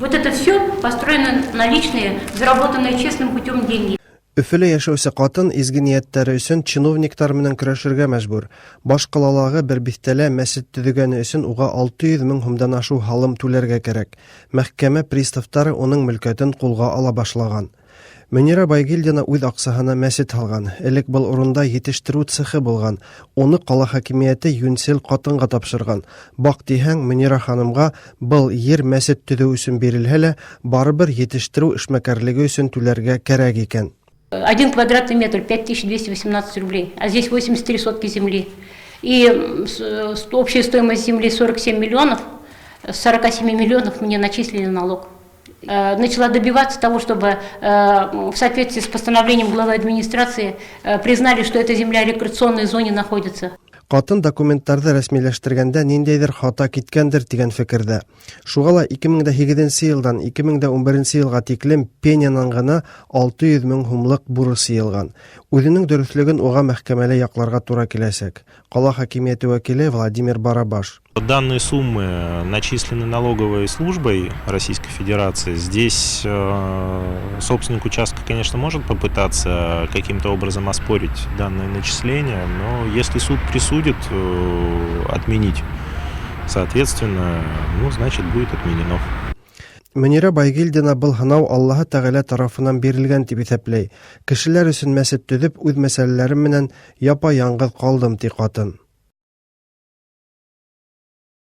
Вот это все построено на личные, заработанные честным путем деньги. Өфөлә яшәүче катын изге нияттәре өчен чиновниктар менән көрәшергә мәҗбүр. Баш калалагы бер бистәлә мәчет төзегәне өчен уга 600 мең һумдан ашу һалым түләргә кирәк. Мәхкәмә приставтары уның мөлкәтен кулга ала башлаган. Мөнира Байгильдина үз аксаһына мәчет алган. Элек был урында yetişтерү цехы булган. Оны кала хакимияте юнсел катынга тапшырган. Бак дигән Мөнира ханымга был йер мәчет төзү өчен бирелһә лә, барыбер yetişтерү эшмәкәрлеге өчен түләргә кирәк икән. 1 квадратный метр 5218 рублей, а здесь 83 сотки земли. И общая стоимость земли 47 миллионов, с 47 миллионов мне начислили налог. Начала добиваться того, чтобы в соответствии с постановлением главы администрации признали, что эта земля в рекреационной зоне находится. Катын документтарды рәсмиләштергәндә ниндәйдер хата киткәндер дигән фикердә. Шуңа ла 2007 елдан 2011 елга тиклем Пенянан гына 600 мең һумлык бурыч сыелган. Үзенең дөрестлеген уга мәхкәмәле якларга туры киләсәк. Кала хакимияте вәкиле Владимир Барабаш. Данные суммы начислены налоговой службой Российской Федерации. Здесь собственник участка, конечно, может попытаться каким-то образом оспорить данное начисление, но если суд присудит отменить, соответственно, значит, будет отменено. Мөнира Байгильдина был һынау Аллаһы Тәгалә тарафыннан бирелгән дип исәпләй. Кешеләр өчен мәчет төзеп, үз мәсьәләләрем менән япа-яңгыз калдым ди катын.